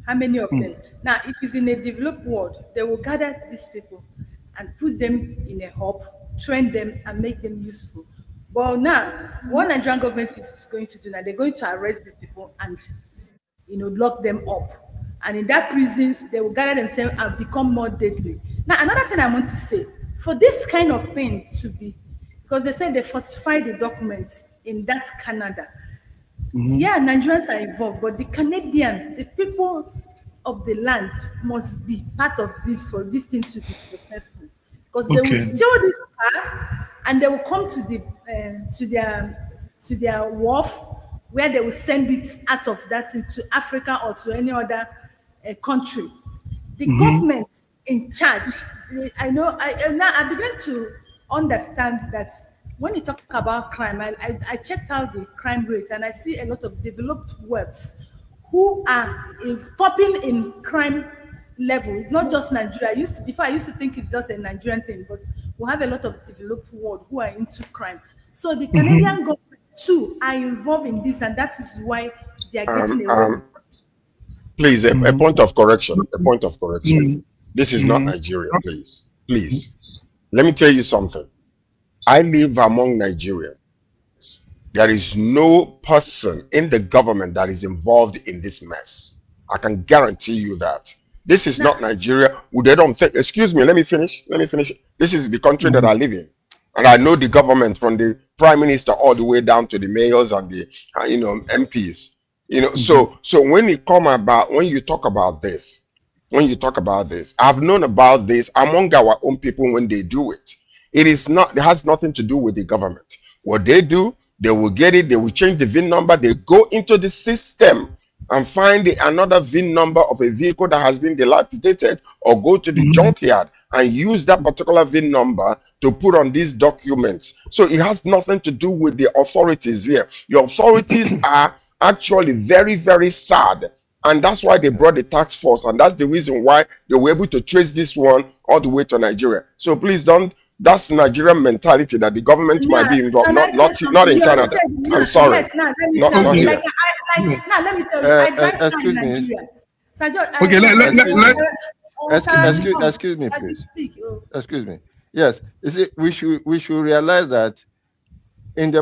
How many of them? Now, if it's in a developed world, they will gather these people and put them in a hub, train them, and make them useful. But now, what Nigerian government is going to do now, they're going to arrest these people and lock them up. And in that prison, they will gather themselves and become more deadly. Now, another thing I want to say, for this kind of thing to be, because they say they falsified the documents in that Canada. Yeah, Nigerians are involved, but the people of the land must be part of this for this thing to be successful. Because they will steal this car and they will come to their wharf, where they will send it out of that into Africa or to any other country. The government in charge, I began to understand that when you talk about crime, I checked out the crime rate and I see a lot of developed worlds who are topping in crime level. It's not just Nigeria. Before I used to think it's just a Nigerian thing, but we have a lot of developed world who are into crime. So the Canadian government too are involved in this, and that is why they are getting away. Please, a point of correction. A point of correction. This is not Nigeria, please. Please. Let me tell you something. I live among Nigerians. There is no person in the government that is involved in this mess. I can guarantee you that. This is not Nigeria. They don't think, excuse me, let me finish. This is the country that I live in. And I know the government from the prime minister all the way down to the mayors and the MPs. So when you talk about this, I've known about this among our own people when they do it. It has nothing to do with the government. What they do, they will get it, they will change the VIN number, they go into the system and find another VIN number of a vehicle that has been dilapidated, or go to the junkyard and use that particular VIN number to put on these documents. So it has nothing to do with the authorities here. The authorities are actually very, very sad. And that's why they brought the task force. And that's the reason why they were able to trace this one all the way to Nigeria. So please that's Nigerian mentality that the government might be involved, not in Canada. I'm sorry. Yes, now let me tell you. Let me tell you. I drive in Nigeria. Excuse me, please. Excuse me. Yes, we should realize that in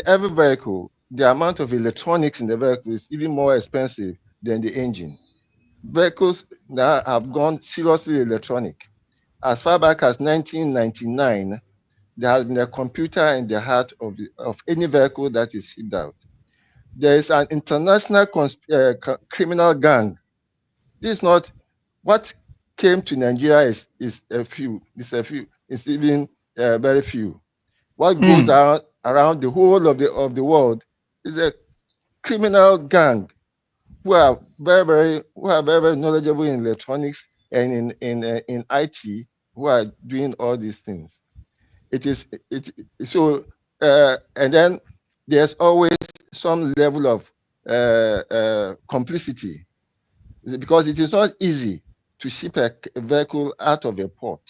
every vehicle, the amount of electronics in the vehicle is even more expensive than the engine. Vehicles now have gone seriously electronic. As far back as 1999, there has been a computer in the heart of any vehicle that is shipped out. There is an international criminal gang. This is not what came to Nigeria is a few. It's even very few. What goes around the whole of the world is a criminal gang who are very knowledgeable in electronics and in IT, who are doing all these things. And then there's always some level of complicity because it is not easy to ship a vehicle out of a port.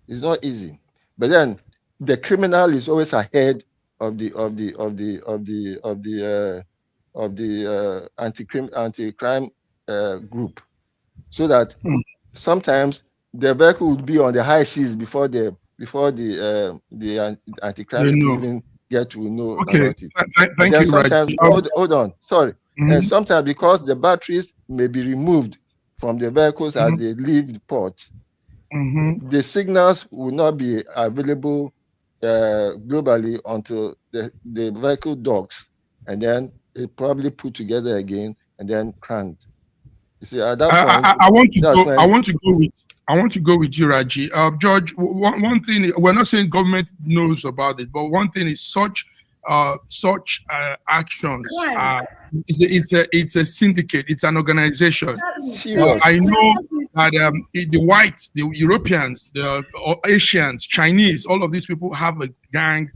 It's not easy. But then the criminal is always ahead of the anti-crime group, so that sometimes the vehicle would be on the high seas before the anti-crime people even get to know about it. Thank you, sometimes, hold on, sorry. And sometimes because the batteries may be removed from the vehicles as they leave the port, the signals will not be available globally until the vehicle docks, and then it probably put together again and then cranked. You see, at that point, I want to go with you, Raji. George, one thing, we're not saying government knows about it, but one thing is such actions. It's a syndicate. It's an organization. I know that the whites, the Europeans, the Asians, Chinese, all of these people have a gang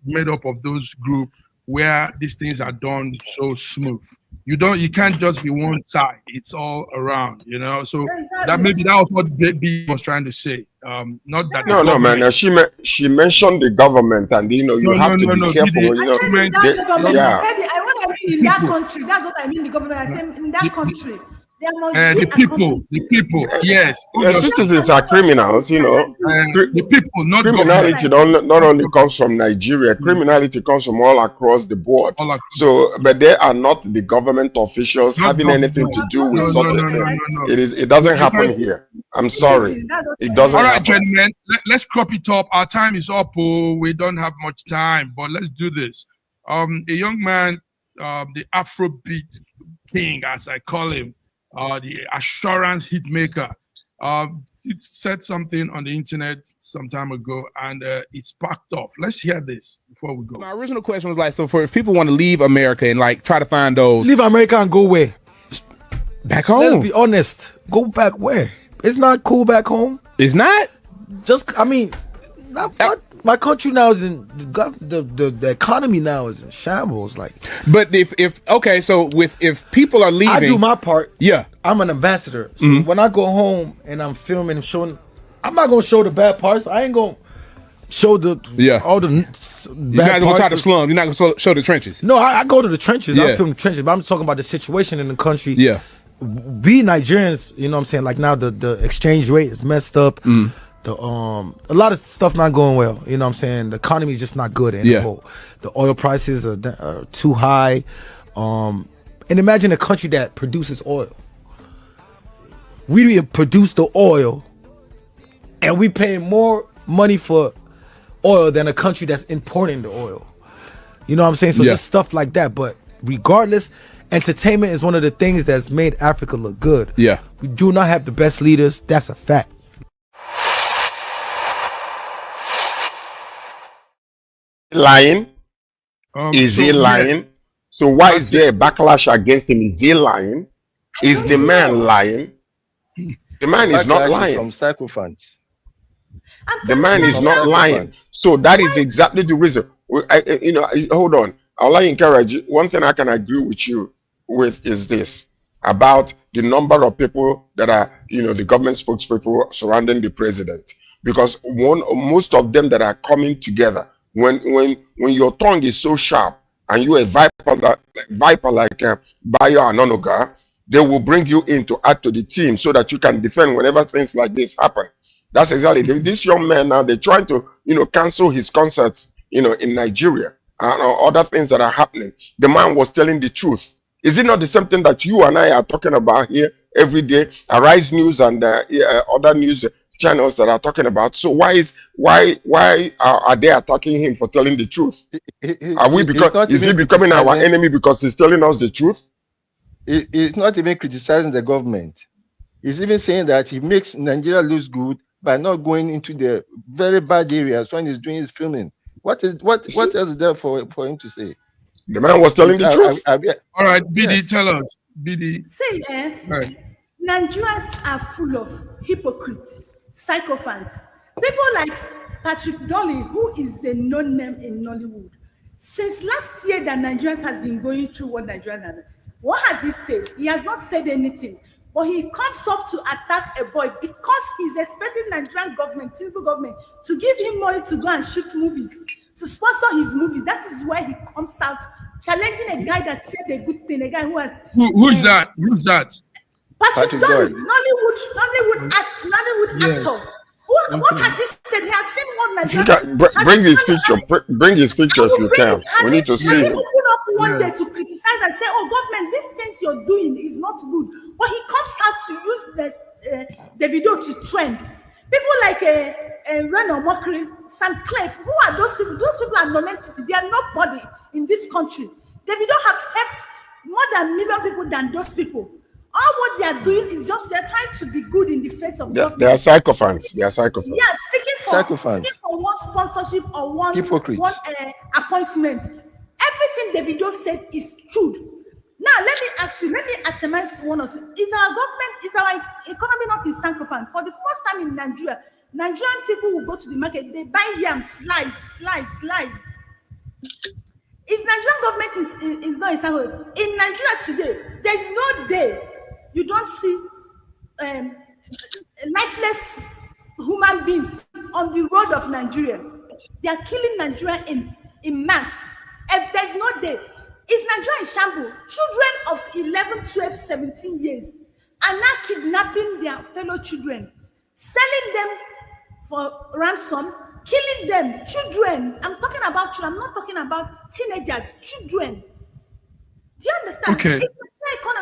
made up of those groups where these things are done so smooth. You can't just be one side. It's all around, So that was what B was trying to say. Not that. No, man. She mentioned the government, and you have to be careful. I mean in that country. That's what I mean. The government. I said in that country. The people, yes. The citizens are criminals, the people, not criminality. Not only comes from Nigeria, criminality comes from all across the board. So, but they are not the government officials having anything to do with such a thing. It doesn't happen here. I'm sorry, it doesn't. All right, happen. gentlemen, let's crop it up. Our time is up. We don't have much time, but let's do this. A young man, the Afrobeat king, as I call him. The assurance hitmaker. It said something on the internet some time ago, and it's packed off. Let's hear this before we go. My original question was so for if people want to leave America and try to find those, leave America and go where? Back home. Let's be honest. Go back where? It's not cool back home. It's not. My country now is in the economy now is in shambles. But if people are leaving, I do my part. Yeah, I'm an ambassador. So when I go home and I'm filming and showing, I'm not gonna show the bad parts. I ain't gonna show all the bad parts. You're not gonna try the slums. You're not gonna show the trenches. No, I go to the trenches. Yeah. I film the trenches, but I'm talking about the situation in the country. Yeah, we Nigerians, you know what I'm saying? Now the exchange rate is messed up. A lot of stuff not going well. You know what I'm saying? The economy is just not good anymore. The oil prices are too high. And imagine a country that produces oil. We produce the oil, and we pay more money for oil than a country that's importing the oil. You know what I'm saying? So there's stuff like that. But regardless, entertainment is one of the things that's made Africa look good. Yeah. We do not have the best leaders. That's a fact. Lying? Is he lying? So why is there a backlash against him? Is he lying? Is the man lying? The man is not lying. From sycophants. The man is not lying. So that is exactly the reason. Hold on. I'll encourage you. One thing I can agree with you with is this about the number of people that are, the government spokespeople surrounding the president, because most of them that are coming together. When your tongue is so sharp and you're a viper like Bayo Anonoga, they will bring you in to add to the team so that you can defend whenever things like this happen. That's exactly this young man now. They're trying to cancel his concerts in Nigeria and other things that are happening. The man was telling the truth. Is it not the same thing that you and I are talking about here every day? Arise News and other news channels that are talking about. So why are they attacking him for telling the truth? Is he becoming our enemy because he's telling us the truth? It's not even criticizing the government. He's even saying that he makes Nigeria look good by not going into the very bad areas when he's doing his filming. What else is there for him to say? The man was telling the truth. All right, BD, tell us. BD. Say, right. Nigerians are full of hypocrites, sycophants. People like Patrick Dolly, who is a known name in Nollywood. Since last year that Nigerians have been going through what Nigerians have done, What has he said? He has not said anything. But he comes up to attack a boy because he's expecting Nigerian government, Tinubu government, to give him money to go and shoot movies, to sponsor his movie. That is why he comes out challenging a guy that said a good thing, a guy who has... Who's that? Who's that? Patrick Doyle, Nollywood actor. What has he said? He has seen one Nigerian... Bring his picture if you can. We need to see him. He opened up one day to criticize and say, oh, government, these things you're doing is not good. But he comes out to use the video to trend. People like Reno Mockery, Sam Clef, who are those people? Those people are non-entity. They are nobody in this country. Davido have helped more than 1 million people than those people. All what they are doing is just they're trying to be good in the face of government. They are sycophants. They are sycophants. Yeah, seeking for one sponsorship or one appointment. Everything Davido said is true. Now, let me ask you, let me atomize one or two. Is our government, is our economy not in sycophant? For the first time in Nigeria, Nigerian people will go to the market, they buy yam, slice. Is Nigerian government is not in sycophant? In Nigeria today, there's no day you don't see lifeless human beings on the road of Nigeria. They are killing Nigeria in mass. If there's no day, is Nigeria in shambles? Children of 11, 12, 17 years are now kidnapping their fellow children, selling them for ransom, killing them. Children. I'm talking about children. I'm not talking about teenagers. Children. Do you understand? Okay.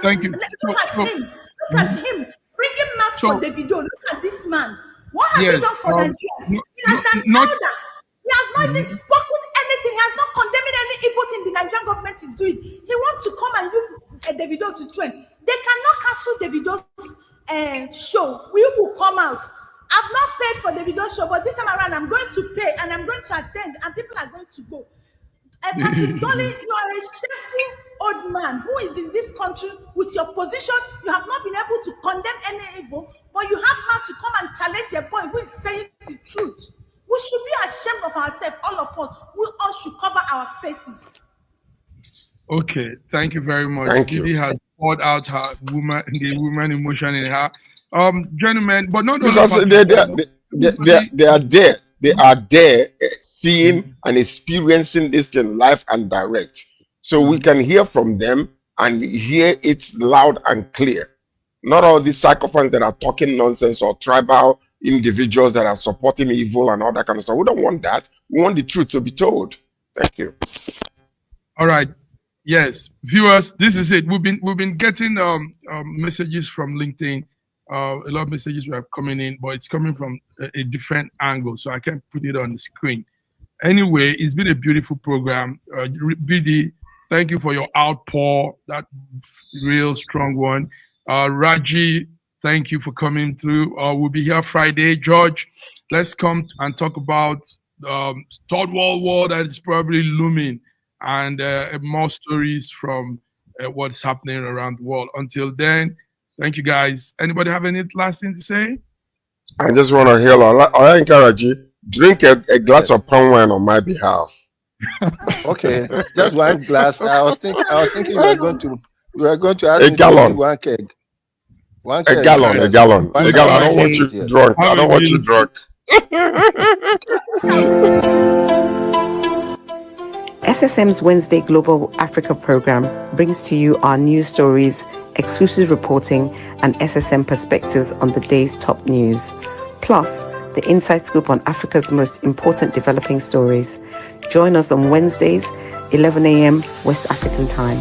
Thank you. Look at him. Bringing marks for Davido. Look at this man. What has he done for Nigeria? He has an elder. He has not even spoken anything. He has not condemned any evil thing the Nigerian government is doing. He wants to come and use Davido to trend. They cannot cancel Davido's show. We will come out. I've not paid for Davido's show, but this time around I'm going to pay and I'm going to attend and people are going to go. Patrick Dolly, you are a shameful old man who is in this country with your position. You have not been able to condemn any evil, but you have now to come and challenge the boy who is saying the truth. We should be ashamed of ourselves, all of us. We all should cover our faces. Okay, thank you very much. Thank Didi you. has poured out the woman emotion in her. Gentlemen, but not because only they are there. They are there seeing and experiencing this in live and direct. So we can hear from them and hear it loud and clear. Not all these sycophants that are talking nonsense or tribal individuals that are supporting evil and all that kind of stuff. We don't want that. We want the truth to be told. Thank you. All right. Yes, viewers, this is it. We've been getting messages from LinkedIn. A lot of messages were coming in, but it's coming from a different angle, so I can't put it on the screen. Anyway, it's been a beautiful program. BD, thank you for your outpour, that real strong one. Raji, thank you for coming through. We'll be here Friday. George, let's come and talk about Third World War that is probably looming and more stories from what's happening around the world. Until then, thank you, guys. Anybody have any last thing to say? I just want to hail I encourage you, drink a glass of palm wine on my behalf. Okay, just one glass. I was thinking we were going to ask a gallon. One keg. A gallon. I don't want you drunk. I don't want you drunk. SSM's Wednesday Global Africa program brings to you our news stories, exclusive reporting, and SSM perspectives on the day's top news. Plus, the inside scoop on Africa's most important developing stories. Join us on Wednesdays, 11 a.m. West African time.